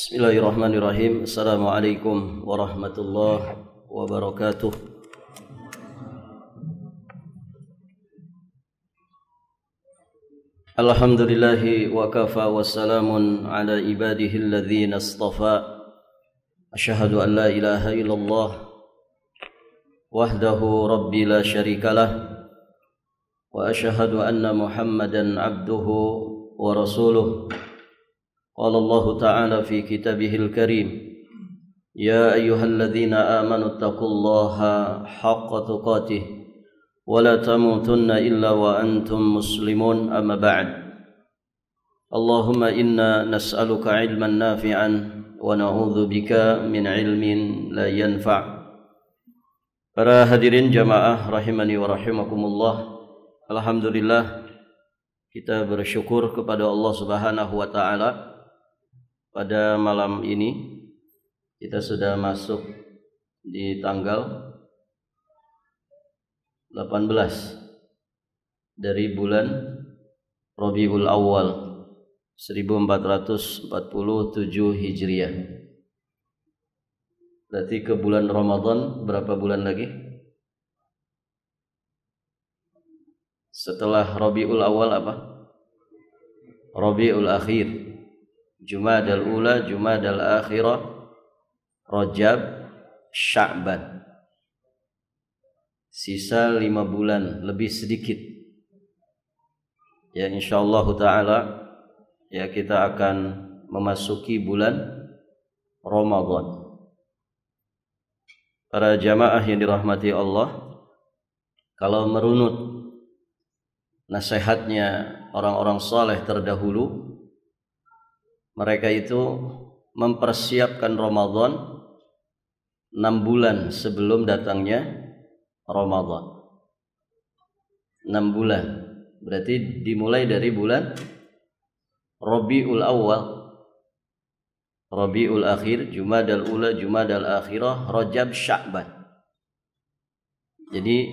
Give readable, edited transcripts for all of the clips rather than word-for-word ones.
Bismillahirrahmanirrahim. Assalamualaikum warahmatullahi wabarakatuh. Alhamdulillahi wa kafa wa salamun ala ibadihi alladhina istafa. Asyhadu an la ilaha illallah wahdahu rabbi la syarikalah wa asyhadu anna Muhammadan abduhu wa rasuluh. Qala Allah Ta'ala fi kitabihil karim, ya ayyuhalladzina amanu taqullaha haqqa tuqatih wa la tamutunna illa wa antum muslimun, amma ba'd. Allahumma inna nas'aluka ilman nafi'an wa na'udzu bika min ilmin la yanfa'. Para hadirin jamaah rahimani wa rahimakumullah, alhamdulillah kita bersyukur kepada Allah Subhanahu wa taala. Pada malam ini kita sudah masuk di tanggal 18 dari bulan Rabiul Awal 1447 Hijriah. Berarti ke bulan Ramadan berapa bulan lagi? Setelah Rabiul Awal apa? Rabiul Akhir, Jumadal Ula, Jumadal Akhirah, Rajab, Sya'ban. Sisa 5 bulan lebih sedikit. Ya, insyaallah taala ya kita akan memasuki bulan Ramadan. Para jamaah yang dirahmati Allah, kalau merunut nasihatnya orang-orang saleh terdahulu, mereka itu mempersiapkan Ramadan 6 bulan sebelum datangnya Ramadan. 6 bulan. Berarti dimulai dari bulan Rabiul Awal, Rabiul Akhir, Jumadal Ula, Jumadal Akhirah, Rajab, Sya'ban. Jadi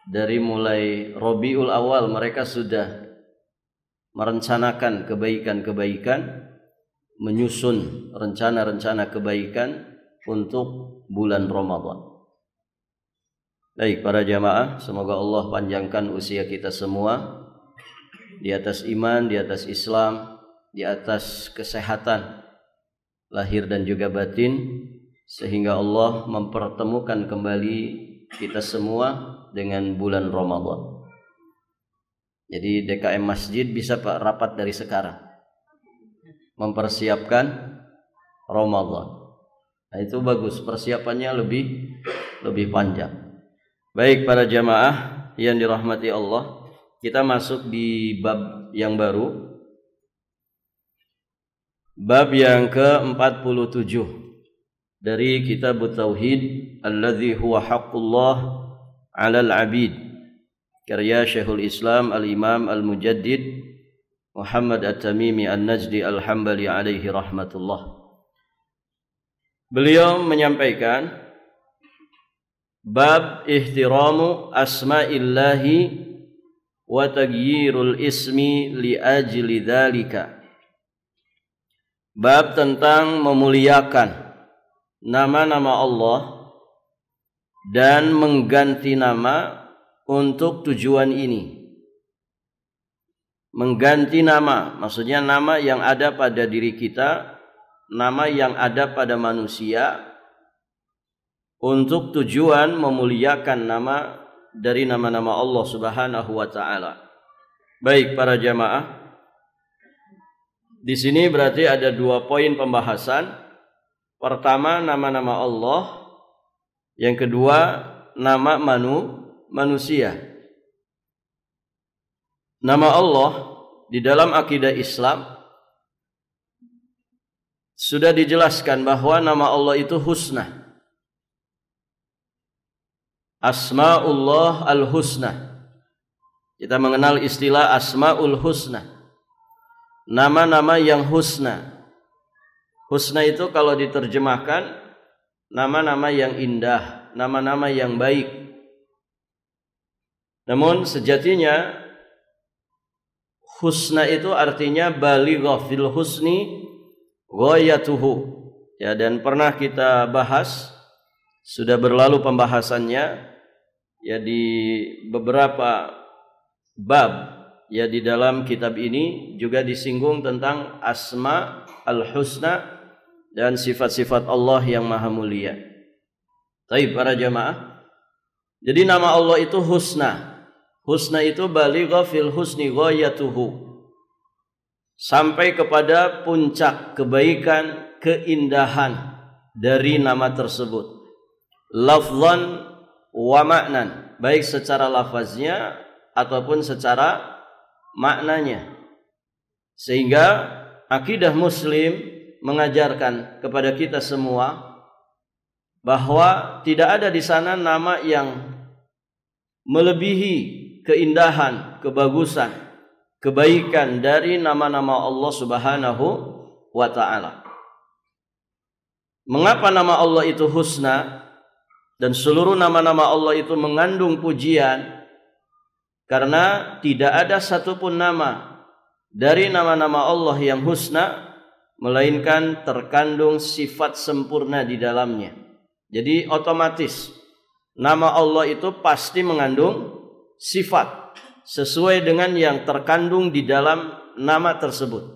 dari mulai Rabiul Awal mereka sudah merencanakan kebaikan-kebaikan, menyusun rencana-rencana kebaikan untuk bulan Ramadan. Baik para jamaah, semoga Allah panjangkan usia kita semua di atas iman, di atas Islam, di atas kesehatan lahir dan juga batin, sehingga Allah mempertemukan kembali kita semua dengan bulan Ramadan. Jadi DKM Masjid bisa Pak rapat dari sekarang mempersiapkan Ramadan. Nah, itu bagus, persiapannya lebih panjang. Baik para jamaah yang dirahmati Allah, kita masuk di bab yang baru. Bab yang ke-47 dari kitab Tauhid, alladzi huwa haqqullah 'alal 'abid, karya Syekhul Islam Al-Imam Al-Mujaddid Muhammad At-Tamimi An-Najdi Al-Hambali alaihi rahmatullah. Beliau menyampaikan bab ihtiramu asma'illahi wa taghyirul ismi li ajli dzalika. Bab tentang memuliakan nama-nama Allah dan mengganti nama untuk tujuan ini. Mengganti nama, maksudnya nama yang ada pada diri kita, nama yang ada pada manusia, untuk tujuan memuliakan nama dari nama-nama Allah Subhanahu wa taala. Baik para jamaah, di sini berarti ada 2 poin pembahasan. Pertama, nama-nama Allah. Yang kedua, nama manusia. Nama Allah di dalam akidah Islam sudah dijelaskan bahwa nama Allah itu husna. Asma'ullah al-husna. Kita mengenal istilah asma'ul husna. Nama-nama yang husna. Husna itu kalau diterjemahkan nama-nama yang indah, nama-nama yang baik. Namun sejatinya husna itu artinya balighah fil husni ghayatuhu. Ya, dan pernah kita bahas, sudah berlalu pembahasannya ya di beberapa bab ya di dalam kitab ini juga disinggung tentang asma al-husna dan sifat-sifat Allah yang maha mulia. Baik para jamaah. Jadi nama Allah itu husna. Husna itu baligha fil husni ghayatuhu. Sampai kepada puncak kebaikan, keindahan dari nama tersebut. Lafzan wa ma'nan, baik secara lafaznya ataupun secara maknanya. Sehingga akidah muslim mengajarkan kepada kita semua bahwa tidak ada di sana nama yang melebihi keindahan, kebagusan, kebaikan dari nama-nama Allah Subhanahu wa ta'ala. Mengapa nama Allah itu husna dan seluruh nama-nama Allah itu mengandung pujian? Karena tidak ada satupun nama dari nama-nama Allah yang husna melainkan terkandung sifat sempurna di dalamnya. Jadi otomatis nama Allah itu pasti mengandung sifat sesuai dengan yang terkandung di dalam nama tersebut.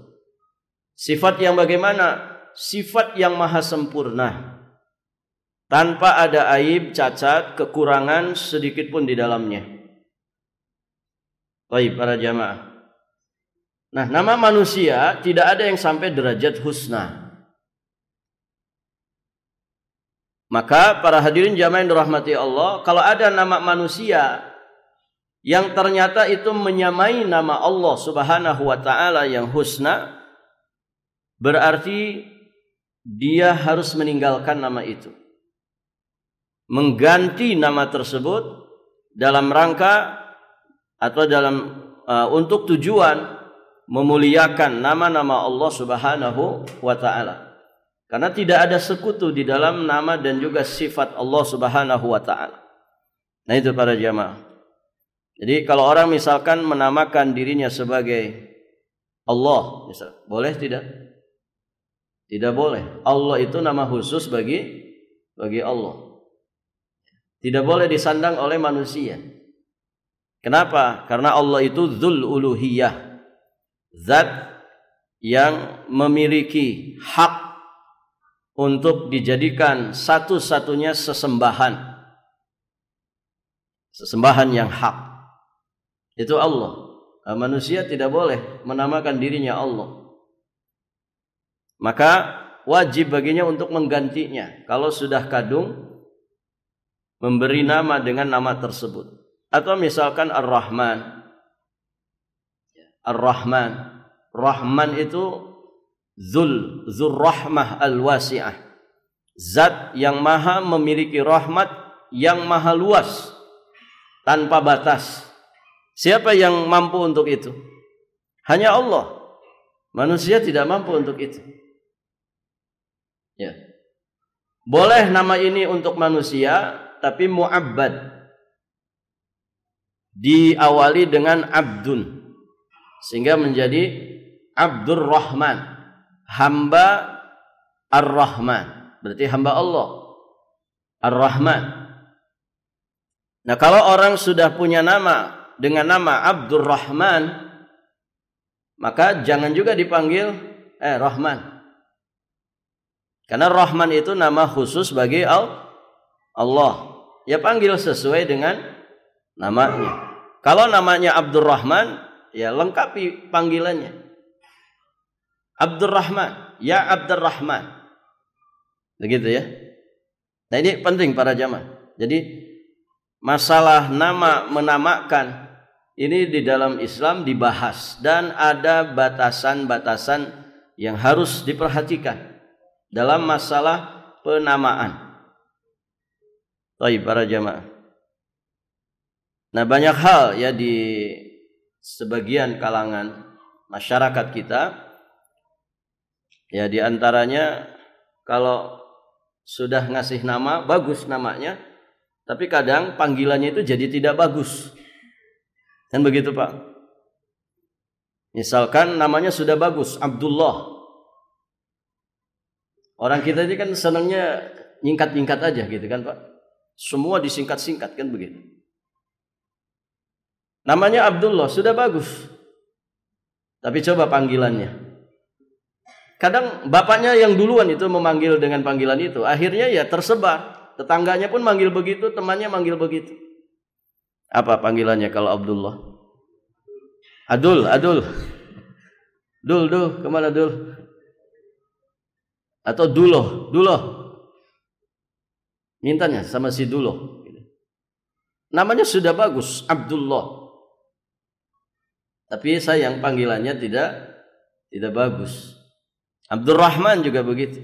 Sifat yang bagaimana? Sifat yang maha sempurna, tanpa ada aib, cacat, kekurangan sedikit pun di dalamnya. Baik para jamaah. Nah, nama manusia tidak ada yang sampai derajat husna. Maka para hadirin jamaah yang dirahmati Allah, kalau ada nama manusia yang ternyata itu menyamai nama Allah Subhanahu wa ta'ala yang husna, berarti dia harus meninggalkan nama itu, mengganti nama tersebut dalam rangka atau untuk tujuan memuliakan nama-nama Allah Subhanahu wa ta'ala. Karena tidak ada sekutu di dalam nama dan juga sifat Allah Subhanahu wa ta'ala. Nah itu para jamaah. Jadi kalau orang misalkan menamakan dirinya sebagai Allah, misal, boleh tidak? Tidak boleh. Allah itu nama khusus bagi Allah. Tidak boleh disandang oleh manusia. Kenapa? Karena Allah itu dzul uluhiyah, zat yang memiliki hak untuk dijadikan satu-satunya sesembahan yang hak. Itu Allah. Manusia tidak boleh menamakan dirinya Allah. Maka wajib baginya untuk menggantinya. Kalau sudah kadung memberi nama dengan nama tersebut. Atau misalkan Ar-Rahman. Ar-Rahman. Rahman itu Dzul rahmah al-wasi'ah. Zat yang maha memiliki rahmat yang maha luas tanpa batas. Siapa yang mampu untuk itu? Hanya Allah. Manusia tidak mampu untuk itu. Ya. Boleh nama ini untuk manusia, tapi mu'abbad. Diawali dengan abdun. Sehingga menjadi Abdur Rahman. Hamba Ar-Rahman. Berarti hamba Allah. Ar-Rahman. Nah kalau orang sudah punya nama dengan nama Abdur Rahman, maka jangan juga dipanggil Rahman. Karena Rahman itu nama khusus bagi Allah. Ya panggil sesuai dengan namanya. Kalau namanya Abdur Rahman, ya lengkapi panggilannya. Abdur Rahman, ya Abdur Rahman. Begitu ya. Nah ini penting para jamaah. Jadi masalah nama menamakan ini di dalam Islam dibahas dan ada batasan-batasan yang harus diperhatikan dalam masalah penamaan. Baik para jamaah. Nah banyak hal ya di sebagian kalangan masyarakat kita, ya di antaranya kalau sudah ngasih nama bagus namanya, tapi kadang panggilannya itu jadi tidak bagus. Kan begitu Pak? Misalkan namanya sudah bagus, Abdullah. Orang kita ini kan senangnya nyingkat-nyingkat aja gitu kan Pak. Semua disingkat-singkat kan begitu. Namanya Abdullah sudah bagus. Tapi coba panggilannya. Kadang bapaknya yang duluan itu memanggil dengan panggilan itu. Akhirnya ya tersebar. Tetangganya pun manggil begitu, temannya manggil begitu. Apa panggilannya kalau Abdullah? Adul. Dul, kemana Dul? Atau Duloh. Mintanya sama si Duloh. Namanya sudah bagus, Abdullah. Tapi sayang panggilannya tidak bagus. Abdurrahman juga begitu.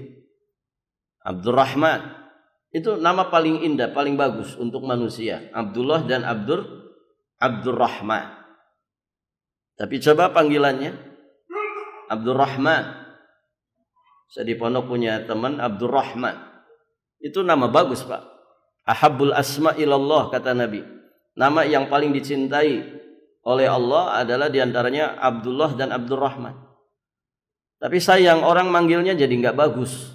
Abdurrahman itu nama paling indah, paling bagus untuk manusia. Abdullah dan Abdurrahman. Tapi coba panggilannya Abdurrahman. Saya di pondok punya teman Abdurrahman. Itu nama bagus Pak. Ahabbul asma ilallah kata Nabi. Nama yang paling dicintai oleh Allah adalah diantaranya Abdullah dan Abdurrahman. Tapi sayang orang manggilnya jadi nggak bagus.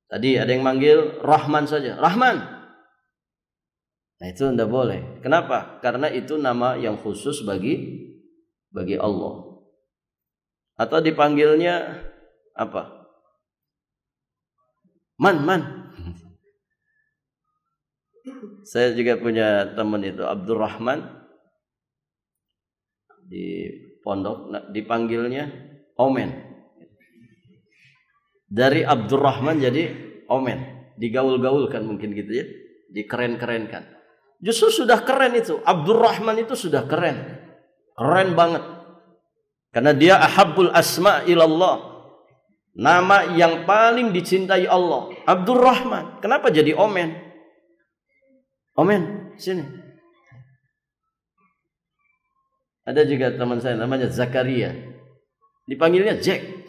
Tadi ada yang manggil Rahman saja, Rahman. Nah itu tidak boleh. Kenapa? Karena itu nama yang khusus bagi Allah. Atau dipanggilnya apa? Man. Saya juga punya teman itu Abdurrahman di pondok, dipanggilnya Omen. Dari Abdurrahman jadi Omen, digaul-gaulkan mungkin gitu ya, dikeren-kerenkan. Justru sudah keren itu, Abdurrahman itu sudah keren banget. Karena dia ahabbul asma ilallah, nama yang paling dicintai Allah. Abdurrahman, kenapa jadi Omen? Omen, sini. Ada juga teman saya namanya Zakaria, dipanggilnya Jack.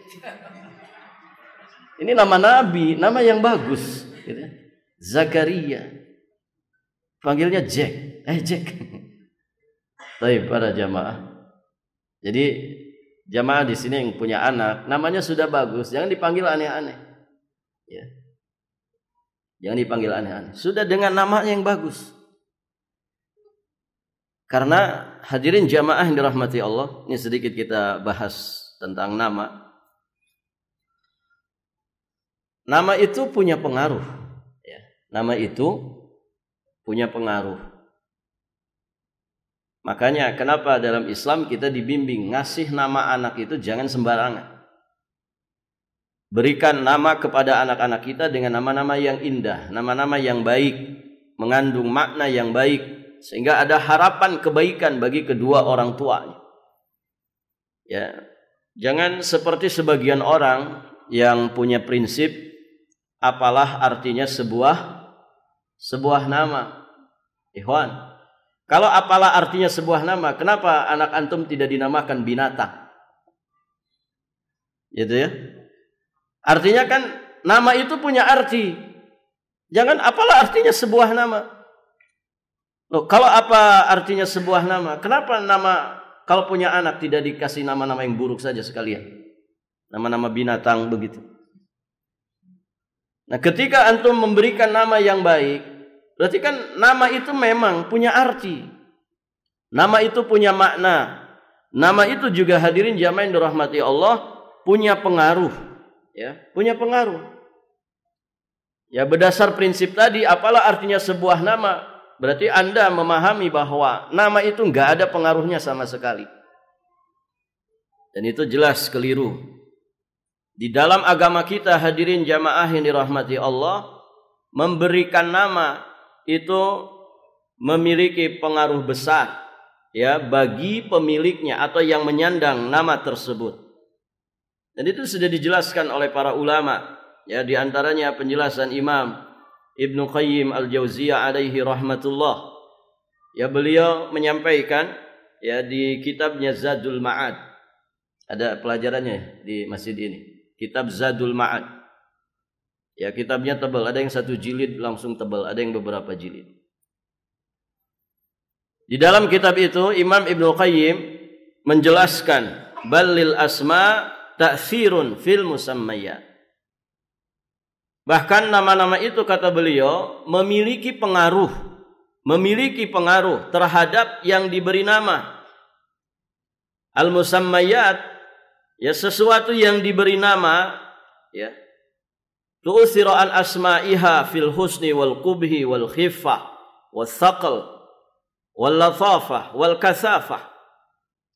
Ini nama Nabi, nama yang bagus. Zakaria, panggilnya Jack. Jack. Baik para jamaah. Jadi jamaah di sini yang punya anak, namanya sudah bagus, jangan dipanggil aneh-aneh. Ya. Jangan dipanggil aneh-aneh. Sudah dengan nama yang bagus. Karena hadirin jamaah yang dirahmati Allah, ini sedikit kita bahas tentang nama. Nama itu punya pengaruh. Ya. Nama itu punya pengaruh. Makanya kenapa dalam Islam kita dibimbing ngasih nama anak itu jangan sembarangan. Berikan nama kepada anak-anak kita dengan nama-nama yang indah, nama-nama yang baik, mengandung makna yang baik, sehingga ada harapan kebaikan bagi kedua orang tuanya. Ya, jangan seperti sebagian orang yang punya prinsip apalah artinya sebuah nama. Ikhwan, kalau apalah artinya sebuah nama, kenapa anak antum tidak dinamakan binatang? Gitu ya. Artinya kan nama itu punya arti. Jangan apalah artinya sebuah nama. Loh, kalau apa artinya sebuah nama, kenapa nama kalau punya anak tidak dikasih nama-nama yang buruk saja sekalian? Nama-nama binatang begitu. Nah, ketika antum memberikan nama yang baik, berarti kan nama itu memang punya arti. Nama itu punya makna. Nama itu juga hadirin jamaah yang dirahmati Allah punya pengaruh, ya, punya pengaruh. Ya, berdasar prinsip tadi, apalah artinya sebuah nama? Berarti Anda memahami bahwa nama itu enggak ada pengaruhnya sama sekali. Dan itu jelas keliru. Di dalam agama kita hadirin jamaah yang dirahmati Allah, memberikan nama itu memiliki pengaruh besar ya bagi pemiliknya atau yang menyandang nama tersebut. Dan itu sudah dijelaskan oleh para ulama ya, di antaranya penjelasan Imam Ibnu Qayyim Al-Jauziyah alaihi rahmatullah. Ya, beliau menyampaikan ya di kitabnya Zadul Ma'ad. Ada pelajarannya di masjid ini. Kitab Zadul Ma'ad. Ya, kitabnya tebal, ada yang 1 jilid langsung tebal, ada yang beberapa jilid. Di dalam kitab itu Imam Ibnu Qayyim menjelaskan balil asma ta'thirun fil musammayat. Bahkan nama-nama itu kata beliau memiliki pengaruh terhadap yang diberi nama. Al-musammayat, ya sesuatu yang diberi nama, ya, tu'thiru an asma'iha fil husni wal qubhi wal khiffah wal thaqal wal latafah wal kasafah.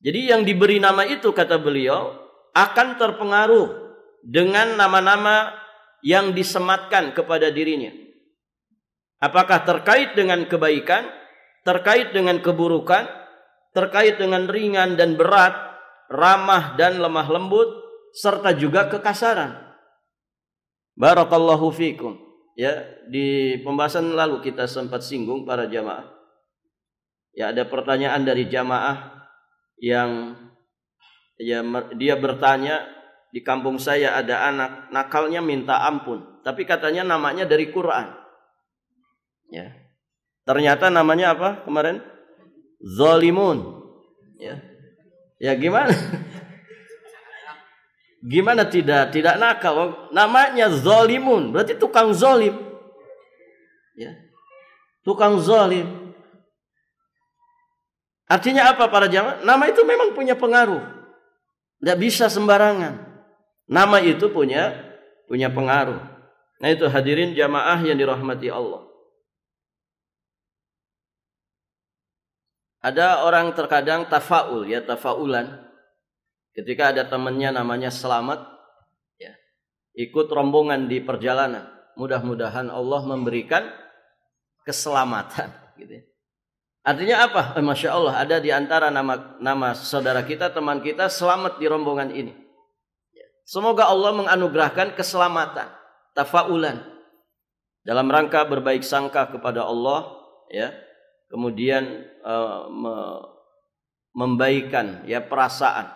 Jadi yang diberi nama itu kata beliau akan terpengaruh dengan nama-nama yang disematkan kepada dirinya. Apakah terkait dengan kebaikan, terkait dengan keburukan, terkait dengan ringan dan berat, ramah dan lemah lembut, serta juga kekasaran. Barakallahu fikum. Ya, di pembahasan lalu kita sempat singgung para jamaah. Ya, ada pertanyaan dari jamaah yang ya, dia bertanya, di kampung saya ada anak nakalnya minta ampun, tapi katanya namanya dari Quran. Ya. Ternyata namanya apa kemarin? Zalimun. Ya. Ya gimana? Gimana tidak nakal? Namanya zalimun, berarti tukang zalim. Ya. Tukang zalim. Artinya apa para jamaah? Nama itu memang punya pengaruh. Tidak bisa sembarangan. Nama itu punya pengaruh. Nah itu hadirin jamaah yang dirahmati Allah. Ada orang terkadang tafaul, ya tafaulan. Ketika ada temannya namanya Selamat, ya, ikut rombongan di perjalanan. Mudah-mudahan Allah memberikan keselamatan. Gitu. Artinya apa? Masya Allah, ada di antara nama saudara kita, teman kita selamat di rombongan ini. Semoga Allah menganugerahkan keselamatan, tafaulan, dalam rangka berbaik sangka kepada Allah, ya, kemudian membaikan ya perasaan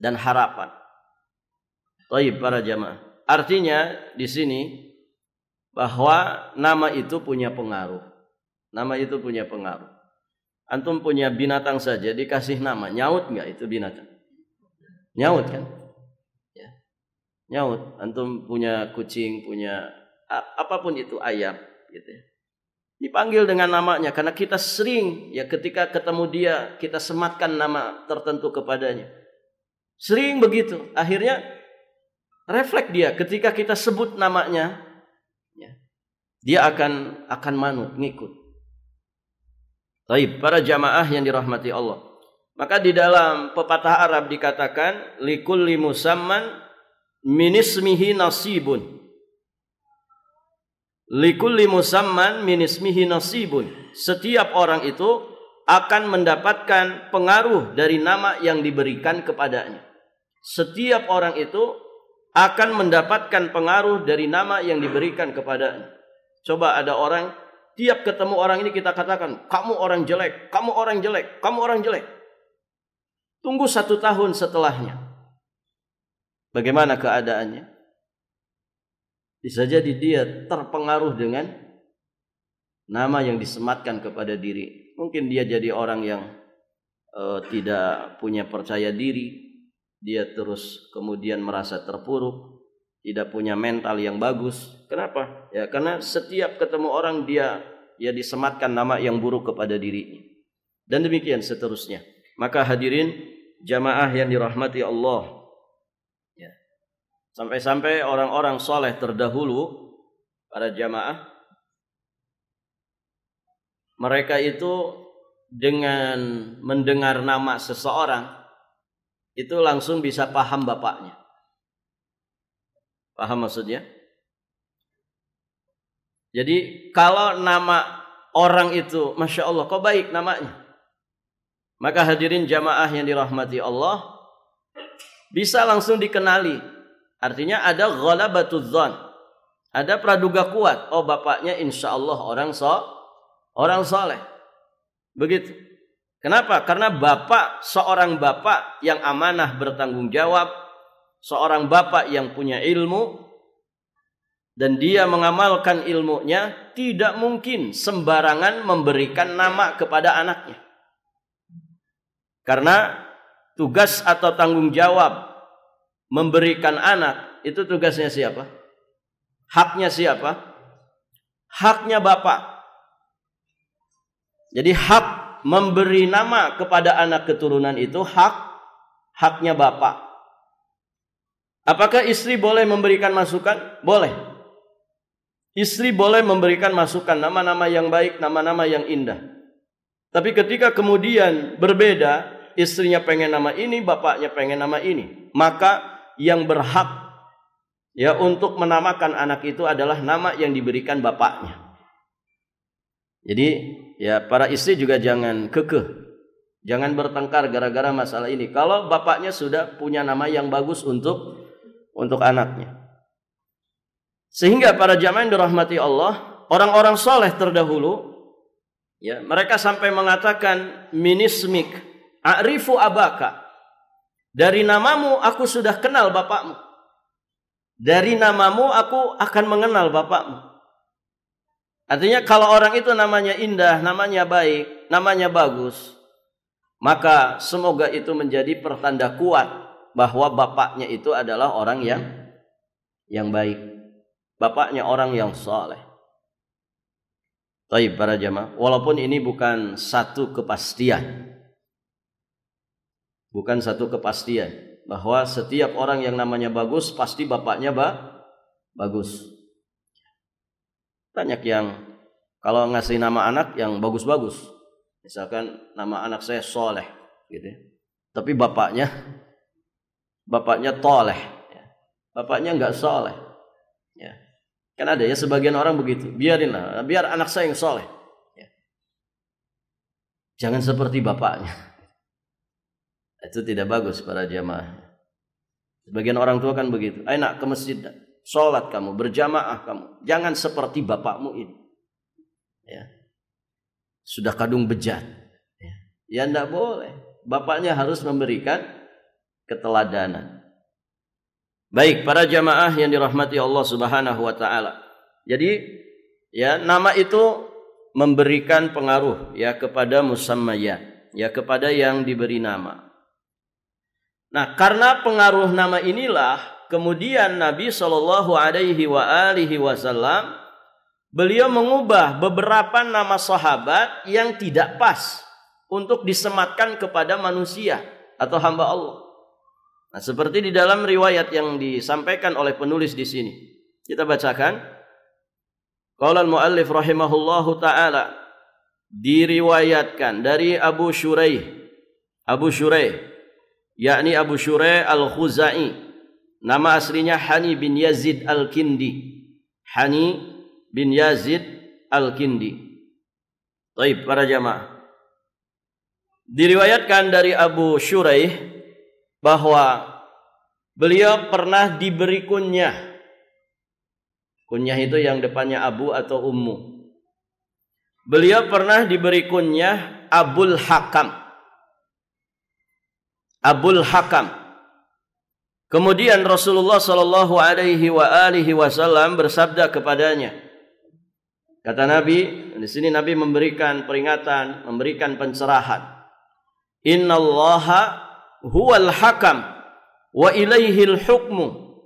dan harapan. Baik para jamaah. Artinya di sini bahwa nama itu punya pengaruh. Nama itu punya pengaruh. Antum punya binatang saja dikasih nama, nyaut nggak itu binatang? Nyaut kan? Ya. Nyaut. Antum punya kucing, punya apapun itu, ayam, gitu ya. Dipanggil dengan namanya karena kita sering ya ketika ketemu dia kita sematkan nama tertentu kepadanya. Sering begitu. Akhirnya refleks dia ketika kita sebut namanya, ya, dia akan manut, ngikut. Baik, para jamaah yang dirahmati Allah. Maka di dalam pepatah Arab dikatakan likulli musamman min ismihi nasibun. Likulli musamman min ismihi nasibun. Setiap orang itu akan mendapatkan pengaruh dari nama yang diberikan kepadanya. Setiap orang itu akan mendapatkan pengaruh dari nama yang diberikan kepadanya. Coba ada orang, tiap ketemu orang ini kita katakan, kamu orang jelek, kamu orang jelek, kamu orang jelek. Tunggu 1 tahun setelahnya. Bagaimana keadaannya? Bisa jadi dia terpengaruh dengan nama yang disematkan kepada diri. Mungkin dia jadi orang yang tidak punya percaya diri. Dia terus kemudian merasa terpuruk. Tidak punya mental yang bagus. Kenapa? Ya karena setiap ketemu orang dia disematkan nama yang buruk kepada dirinya. Dan demikian seterusnya. Maka hadirin jamaah yang dirahmati Allah. Ya. Sampai-sampai orang-orang soleh terdahulu, para jamaah, mereka itu dengan mendengar nama seseorang, itu langsung bisa paham bapaknya. Paham maksudnya? Jadi kalau nama orang itu, Masya Allah, kok baik namanya. Maka hadirin jamaah yang dirahmati Allah, bisa langsung dikenali. Artinya ada ghalabatuz dzan. Ada praduga kuat. Oh bapaknya insya Allah orang soleh. Begitu. Kenapa? Karena seorang bapak yang amanah bertanggung jawab. Seorang bapak yang punya ilmu. Dan dia mengamalkan ilmunya. Tidak mungkin sembarangan memberikan nama kepada anaknya. Karena tugas atau tanggung jawab memberikan anak itu tugasnya siapa? Haknya siapa? Haknya bapak. Jadi hak memberi nama kepada anak keturunan itu haknya bapak. Apakah istri boleh memberikan masukan? Boleh. Istri boleh memberikan masukan, nama-nama yang baik, nama-nama yang indah. Tapi ketika kemudian berbeda, istrinya pengen nama ini, bapaknya pengen nama ini, maka yang berhak ya untuk menamakan anak itu adalah nama yang diberikan bapaknya. Jadi ya para istri juga jangan kekeh, jangan bertengkar gara-gara masalah ini. Kalau bapaknya sudah punya nama yang bagus untuk anaknya. Sehingga para jamaah yang dirahmati Allah, orang-orang soleh terdahulu, ya mereka sampai mengatakan minismik, a'rifu abaka. Dari namamu aku sudah kenal bapakmu. Dari namamu aku akan mengenal bapakmu. Artinya kalau orang itu namanya indah, namanya baik, namanya bagus, maka semoga itu menjadi pertanda kuat bahwa bapaknya itu adalah orang yang baik. Bapaknya orang yang saleh. Baik para jamaah, walaupun ini bukan satu kepastian. Bukan satu kepastian bahwa setiap orang yang namanya bagus pasti bapaknya bagus. Banyak yang kalau ngasih nama anak yang bagus-bagus. Misalkan nama anak saya Soleh gitu. Tapi bapaknya toleh. Bapaknya enggak soleh. Ya. Kan ada ya sebagian orang begitu. Biar anak saya yang soleh. Ya. Jangan seperti bapaknya. Itu tidak bagus para jamaah. Sebagian orang tua kan begitu. Ayo nak ke masjid, sholat kamu, berjamaah kamu. Jangan seperti bapakmu ini. Ya. Sudah kadung bejat. Ya enggak boleh. Bapaknya harus memberikan keteladanan. Baik, para jamaah yang dirahmati Allah Subhanahu wa taala. Jadi, ya nama itu memberikan pengaruh ya kepada musammayat, ya kepada yang diberi nama. Nah, karena pengaruh nama inilah kemudian Nabi Shallallahu alaihi wasallam beliau mengubah beberapa nama sahabat yang tidak pas untuk disematkan kepada manusia atau hamba Allah. Nah, seperti di dalam riwayat yang disampaikan oleh penulis di sini. Kita bacakan. Qala al-muallif rahimahullahu taala, diriwayatkan dari Abu Shuraih, yakni Abu Shuraih al-Khuzai. Nama aslinya Hani bin Yazid al-Kindi. Hani bin Yazid al-Kindi. Baik, para jamaah. Diriwayatkan dari Abu Shuraih bahwa beliau pernah diberi kunyah. Kunyah itu yang depannya Abu atau Ummu. Beliau pernah diberi kunyah Abul Hakam. Abul Hakam. Kemudian Rasulullah Shallallahu alaihi wasallam bersabda kepadanya. Kata Nabi, di sini Nabi memberikan peringatan, memberikan pencerahan. Innallaha huwal hakam wa ilaihil hukmu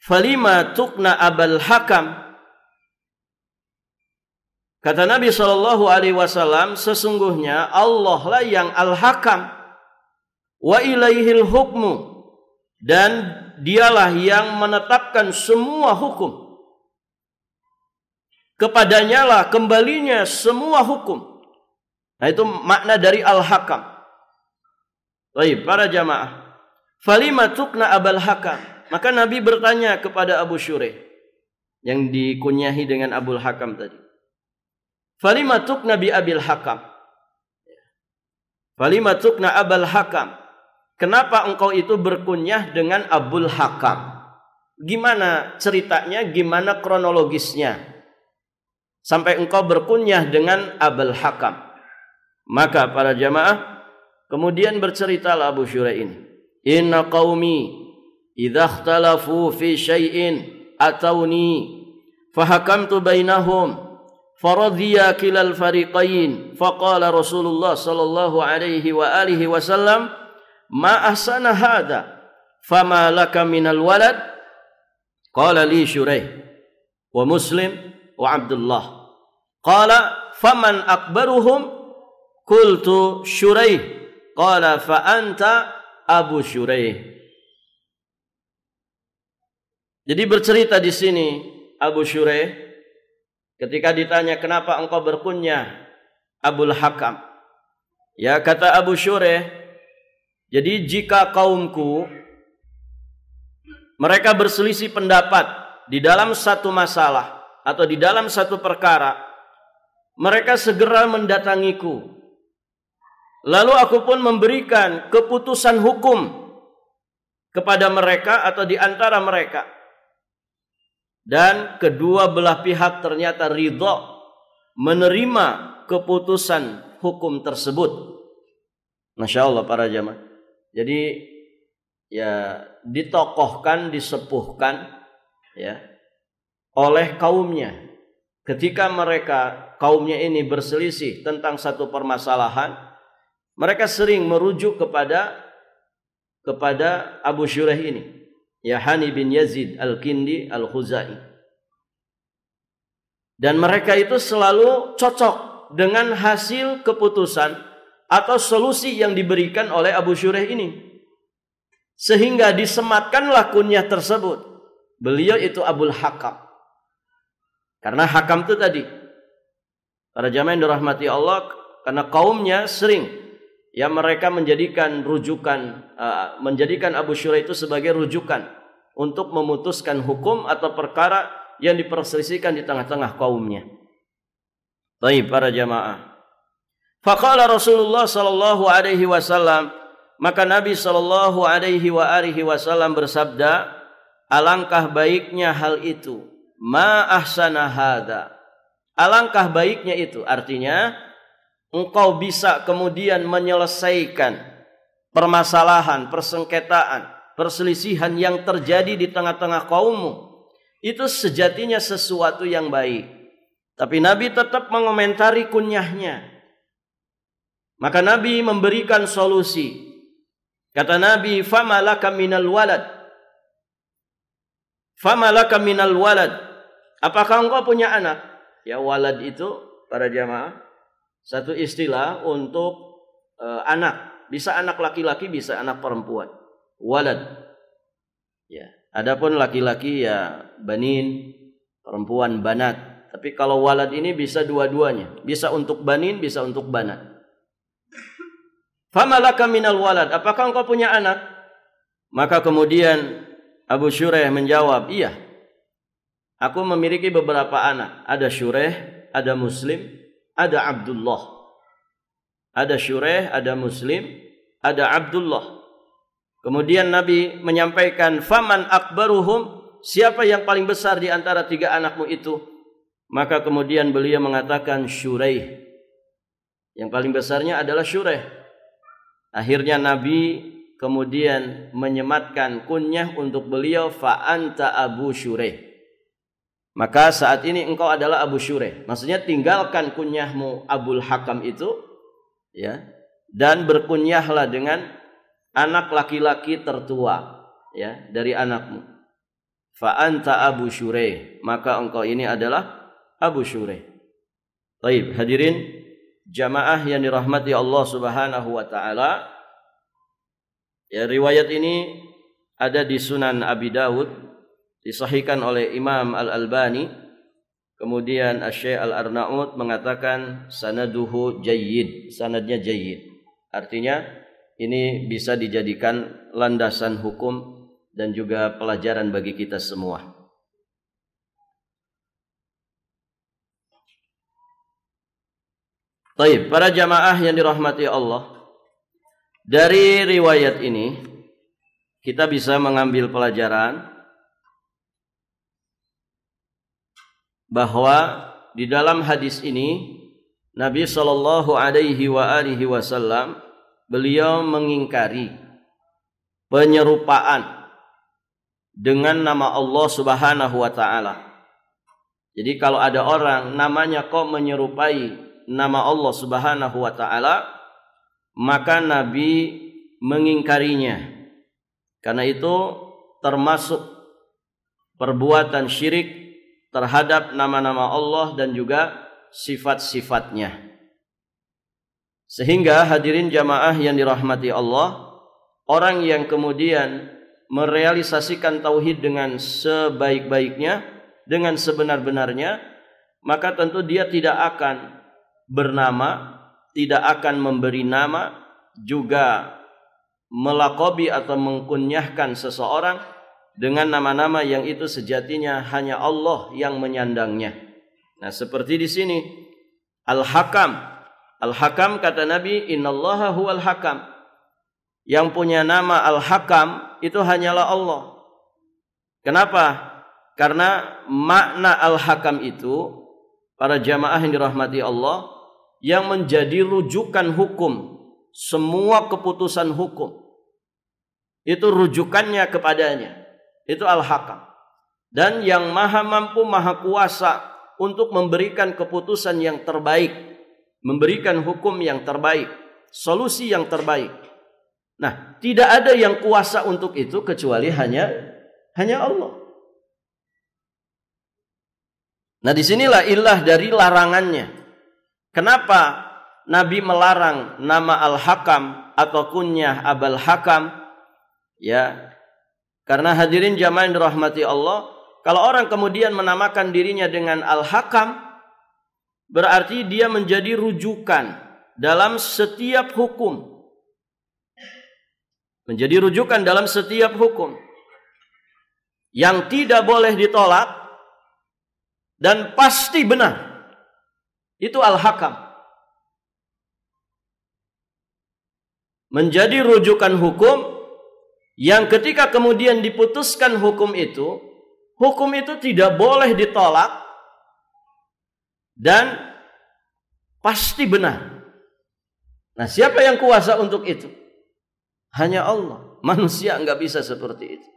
falima tukna abal hakam. Kata Nabi SAW, sesungguhnya Allah lah yang al-hakam wa ilaihil hukmu, dan dialah yang menetapkan semua hukum, kepadanya lah kembalinya semua hukum. Nah, itu makna dari al-hakam. Baik, para jamaah. Falima tukna abal hakam. Maka Nabi bertanya kepada Abu Shuraih yang dikunyahi dengan Abul Hakam tadi. Falima tukna bi abil hakam. Falima tukna abal hakam. Kenapa engkau itu berkunyah dengan Abul Hakam? Gimana ceritanya? Gimana kronologisnya? Sampai engkau berkunyah dengan Abul Hakam. Maka para jamaah, kemudian berceritalah Abu Shuraih ini. Inna qaumi idza ikhtalafu fi syai'in atawni fahakamtu bainahum faradhiya kilal fariqain faqala Rasulullah sallallahu alaihi wasallam ma ahsana hadha fama laka minal walad qala li Shuraih wa Muslim wa Abdullah. Qala faman akbaruhum? Qultu Shuraih. Qala fa anta Abu Shuraih. Jadi bercerita di sini Abu Shuraih ketika ditanya kenapa engkau berkunyah Abul Hakam. Ya, kata Abu Shuraih, jadi jika kaumku mereka berselisih pendapat di dalam satu masalah atau di dalam satu perkara, mereka segera mendatangiku. Lalu aku pun memberikan keputusan hukum kepada mereka atau di antara mereka. Dan kedua belah pihak ternyata ridha menerima keputusan hukum tersebut. Masya Allah para jamaah. Jadi ya ditokohkan, disepuhkan ya oleh kaumnya. Ketika kaumnya ini berselisih tentang satu permasalahan, mereka sering merujuk kepada Abu Shuraih ini, ya Hani bin Yazid Al-Kindi Al-Khuzai. Dan mereka itu selalu cocok dengan hasil keputusan atau solusi yang diberikan oleh Abu Shuraih ini. Sehingga disematkanlah kunyah tersebut. Beliau itu Abul Hakam. Karena Hakam itu tadi, para jamaah yang dirahmati Allah, karena kaumnya sering ya mereka menjadikan Abu Shuraih itu sebagai rujukan untuk memutuskan hukum atau perkara yang diperselisihkan di tengah-tengah kaumnya. Baik para jamaah. Faqala Rasulullah sallallahu alaihi wasallam, maka Nabi sallallahu alaihi wasallam bersabda, alangkah baiknya hal itu, ma ahsana hadza. Alangkah baiknya itu, artinya engkau bisa kemudian menyelesaikan permasalahan, persengketaan, perselisihan yang terjadi di tengah-tengah kaummu. Itu sejatinya sesuatu yang baik. Tapi Nabi tetap mengomentari kunyahnya. Maka Nabi memberikan solusi. Kata Nabi, "Fama laka minal walad?" "Fama laka minal walad?" Apakah engkau punya anak? Ya, walad itu para jamaah satu istilah untuk anak. Bisa anak laki-laki, bisa anak perempuan. Walad. Ya, adapun laki-laki ya banin, perempuan banat. Tapi kalau walad ini bisa dua-duanya. Bisa untuk banin, bisa untuk banat. Fama laka minal walad? Apakah engkau punya anak? Maka kemudian Abu Shuraih menjawab, iya. Aku memiliki beberapa anak. Ada Shuraih, ada Muslim, ada Abdullah. Ada Shuraih, ada Muslim, ada Abdullah. Kemudian Nabi menyampaikan, faman akbaruhum? Siapa yang paling besar di antara tiga anakmu itu? Maka kemudian beliau mengatakan Shuraih. Yang paling besarnya adalah Shuraih. Akhirnya Nabi kemudian menyematkan kunyah untuk beliau, fa anta Abu Shuraih. Maka saat ini engkau adalah Abu Shuraih. Maksudnya tinggalkan kunyahmu Abul Hakam itu, ya, dan berkunyahlah dengan anak laki-laki tertua, ya, dari anakmu. Fa anta Abu Shuraih. Maka engkau ini adalah Abu Shuraih. Baik, hadirin jamaah yang dirahmati Allah Subhanahu wa taala. Ya, riwayat ini ada di Sunan Abi Dawud, disahihkan oleh Imam Al-Albani. Kemudian Asy-Syaikh Al-Arnaud mengatakan sanaduhu jayyid, sanadnya jayyid. Artinya ini bisa dijadikan landasan hukum dan juga pelajaran bagi kita semua. Baik, para jamaah yang dirahmati Allah, dari riwayat ini kita bisa mengambil pelajaran bahwa di dalam hadis ini Nabi sallallahu alaihi wasallam beliau mengingkari penyerupaan dengan nama Allah Subhanahu wa taala. Jadi kalau ada orang namanya kok menyerupai nama Allah Subhanahu wa taala, maka Nabi mengingkarinya. Karena itu termasuk perbuatan syirik terhadap nama-nama Allah dan juga sifat-sifatnya. Sehingga hadirin jamaah yang dirahmati Allah, orang yang kemudian merealisasikan tauhid dengan sebaik-baiknya, dengan sebenar-benarnya, maka tentu dia tidak akan bernama, tidak akan memberi nama, juga melaqabi atau mengkunyahkan seseorang dengan nama-nama yang itu sejatinya hanya Allah yang menyandangnya. Nah, seperti di sini Al-Hakam. Al-Hakam kata Nabi, innallaha huwal hakam. Yang punya nama Al-Hakam itu hanyalah Allah. Kenapa? Karena makna Al-Hakam itu, para jamaah yang dirahmati Allah, yang menjadi rujukan hukum, semua keputusan hukum itu rujukannya kepadanya, itu Al-Hakam. Dan yang maha mampu, maha kuasa untuk memberikan keputusan yang terbaik, memberikan hukum yang terbaik, solusi yang terbaik. Nah, tidak ada yang kuasa untuk itu kecuali hanya Allah. Nah, disinilah ilah dari larangannya. Kenapa Nabi melarang nama Al-Hakam atau kunyah Abul Hakam? Ya, karena hadirin jamaah yang dirahmati Allah, kalau orang kemudian menamakan dirinya dengan Al-Hakam, berarti dia menjadi rujukan dalam setiap hukum. Menjadi rujukan dalam setiap hukum yang tidak boleh ditolak dan pasti benar. Itu Al-Hakam. Menjadi rujukan hukum yang ketika kemudian diputuskan hukum itu tidak boleh ditolak dan pasti benar. Nah, siapa yang kuasa untuk itu? Hanya Allah. Manusia enggak bisa seperti itu.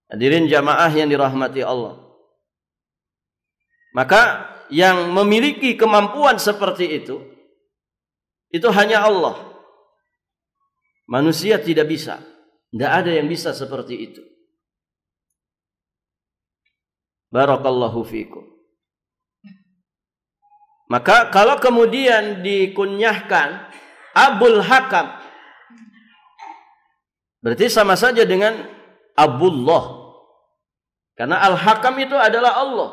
Hadirin jamaah yang dirahmati Allah. Maka yang memiliki kemampuan seperti itu hanya Allah. Manusia tidak bisa. Tidak ada yang bisa seperti itu. Barakallahu fikum. Maka kalau kemudian dikunyahkan Abul Hakam, berarti sama saja dengan Abullah. Karena Al-Hakam itu adalah Allah.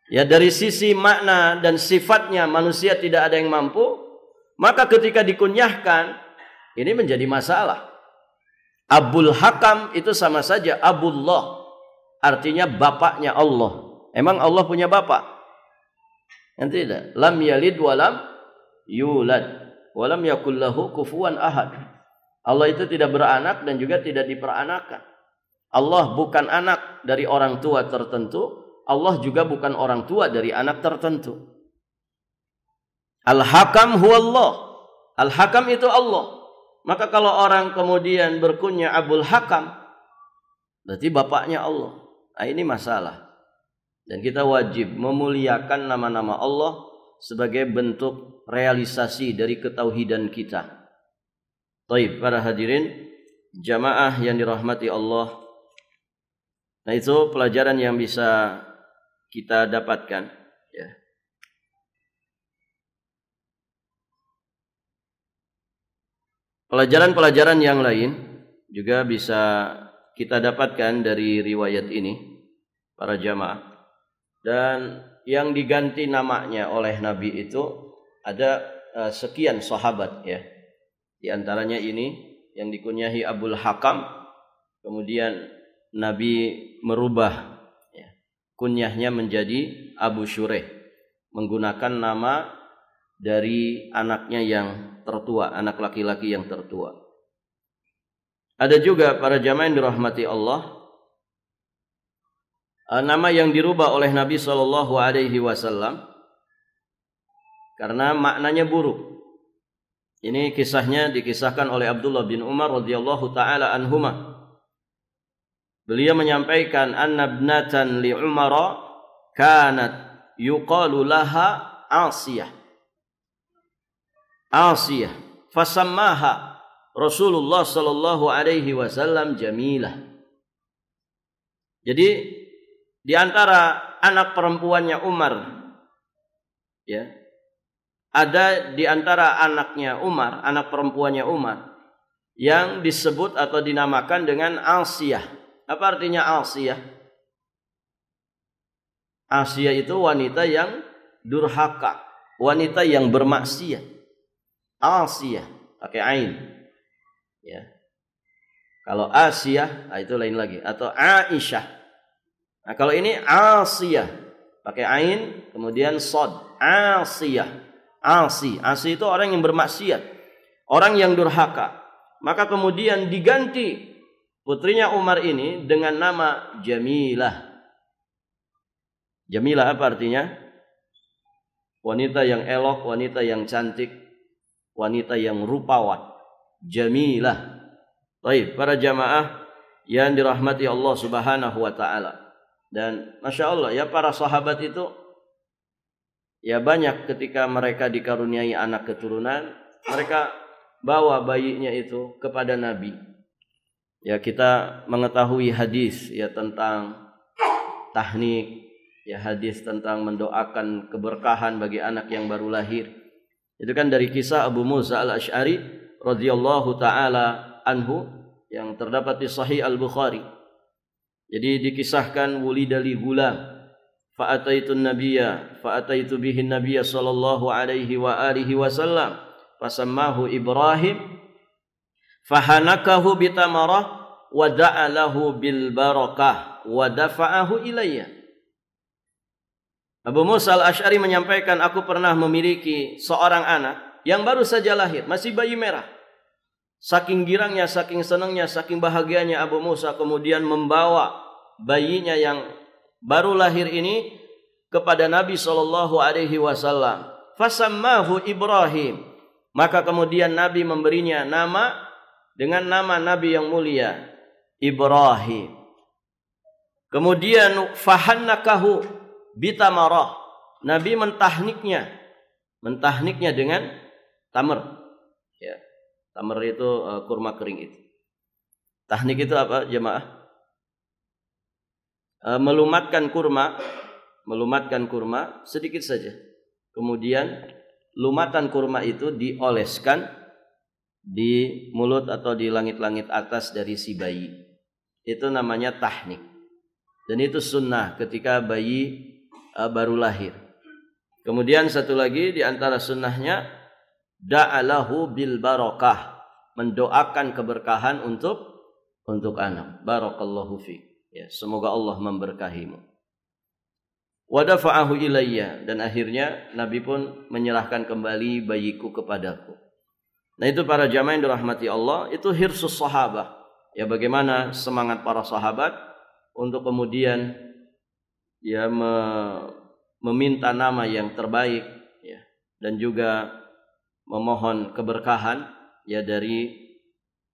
Ya, dari sisi makna dan sifatnya manusia tidak ada yang mampu, maka ketika dikunyahkan ini menjadi masalah. Abul Hakam itu sama saja Abullah, artinya bapaknya Allah. Emang Allah punya bapak? Yang tidak. Lam yalid walam yulad walam yakul lahu kufuwan ahad. Allah itu tidak beranak dan juga tidak diperanakan. Allah bukan anak dari orang tua tertentu. Allah juga bukan orang tua dari anak tertentu. Al-Hakam huwallah. Al-Hakam itu Allah. Maka kalau orang kemudian berkunyah Abul Hakam, berarti bapaknya Allah. Nah, ini masalah. Dan kita wajib memuliakan nama-nama Allah sebagai bentuk realisasi dari ketauhidan kita. Taib, para hadirin jamaah yang dirahmati Allah. Nah, itu pelajaran yang bisa kita dapatkan, ya. Pelajaran-pelajaran yang lain juga bisa kita dapatkan dari riwayat ini, para jamaah. Dan yang diganti namanya oleh Nabi itu ada sekian sahabat, ya. Di antaranya ini yang dikunyahi Abul Hakam, kemudian Nabi merubah, ya, kunyahnya menjadi Abu Shureh, menggunakan nama dari anaknya yang tertua, anak laki-laki yang tertua. Ada juga para jamaah yang dirahmati Allah, nama yang dirubah oleh Nabi SAW karena maknanya buruk. Ini kisahnya dikisahkan oleh Abdullah bin Umar radhiyallahu taala anhuma. Beliau menyampaikan anna ibnatan li Umar kanat yuqalu laha Asiyah. Asiyah fasammaha Rasulullah sallallahu alaihi wasallam Jamilah. Jadi di antara anak perempuannya Umar, ya, ada di antara anaknya Umar, anak perempuannya Umar, yang disebut atau dinamakan dengan Asiyah. Apa artinya Asiyah? Asiyah itu wanita yang durhaka, wanita yang bermaksiat. Asiyah pakai ain. Ya. Kalau Asiyah, itu lain lagi. Atau Aisyah. Nah, kalau ini Asiyah pakai ain kemudian sod. Asiyah. Asi itu orang yang bermaksiat, orang yang durhaka. Maka kemudian diganti putrinya Umar ini dengan nama Jamilah. Jamilah apa artinya? Wanita yang elok, wanita yang cantik, wanita yang rupawan. Jamilah. Baik, para jamaah yang dirahmati Allah Subhanahu wa taala. Dan Masya Allah ya, para sahabat itu ya banyak ketika mereka dikaruniai anak keturunan, mereka bawa bayinya itu kepada Nabi. Ya, kita mengetahui hadis ya tentang tahnik, ya hadis tentang mendoakan keberkahan bagi anak yang baru lahir. Itu kan dari kisah Abu Musa al-Asy'ari radhiyallahu taala anhu yang terdapat di Sahih Al-Bukhari. Jadi dikisahkan wulida li gulam fa'ataitu bihi nabiyya sallallahu alaihi wa alihi wasallam fasammahu Ibrahim fahanakahu bitamarah wa da'alahu bil barakah wa dafa'ahu ilayya. Abu Musa al-Asy'ari menyampaikan, aku pernah memiliki seorang anak yang baru saja lahir, masih bayi merah. Saking girangnya, saking senangnya, saking bahagianya Abu Musa kemudian membawa bayinya yang baru lahir ini kepada Nabi sallallahu alaihi wasallam. Fasammahu Ibrahim. Maka kemudian Nabi memberinya nama dengan nama Nabi yang mulia, Ibrahim. Kemudian fahannakahu bitamarah. Nabi mentahniknya dengan tamar. Ya. Tamar itu kurma kering itu. Tahnik itu apa, jemaah? Melumatkan kurma sedikit saja. Kemudian lumatan kurma itu dioleskan di mulut atau di langit-langit atas dari si bayi. Itu namanya tahnik. Dan itu sunnah ketika bayi baru lahir. Kemudian satu lagi di antara sunnahnya, da'alahu bil barakah, mendoakan keberkahan untuk anak. Barakallahu fiik. Ya, semoga Allah memberkahimu. Wa dafa'ahu ilayya, dan akhirnya Nabi pun menyerahkan kembali bayiku kepadaku. Nah, itu para jamaah yang dirahmati Allah, itu hirsus sahabah. Ya, bagaimana semangat para sahabat untuk kemudian ya meminta nama yang terbaik, ya, dan juga memohon keberkahan ya dari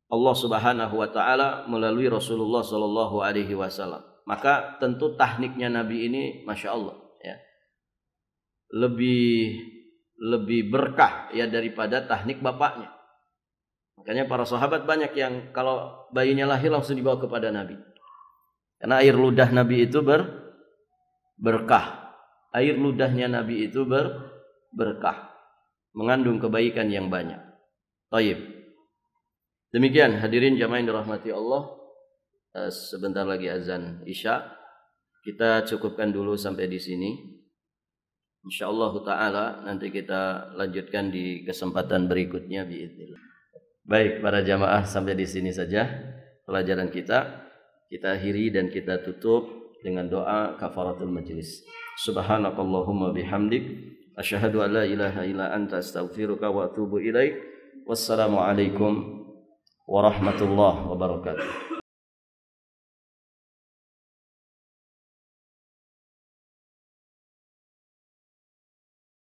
Allah Subhanahu wa taala melalui Rasulullah sallallahu alaihi wasallam. Maka tentu tahniknya Nabi ini Masya Allah ya, lebih berkah ya daripada tahnik bapaknya. Makanya para sahabat banyak yang kalau bayinya lahir langsung dibawa kepada Nabi. Karena air ludah Nabi itu berkah. Air ludahnya Nabi itu berkah, mengandung kebaikan yang banyak. Taib. Demikian hadirin jamaah yang dirahmati Allah. Sebentar lagi azan Isya. Kita cukupkan dulu sampai di sini. Insyaallah taala nanti kita lanjutkan di kesempatan berikutnya biidznillah. Baik para jamaah, sampai di sini saja pelajaran kita. Kita akhiri dan kita tutup dengan doa kafaratul majlis. Subhanakallahumma bihamdik asyhadu an la ilaha illa anta astaghfiruka wa atubu ilaik. Wassalamualaikum warahmatullahi wabarakatuh.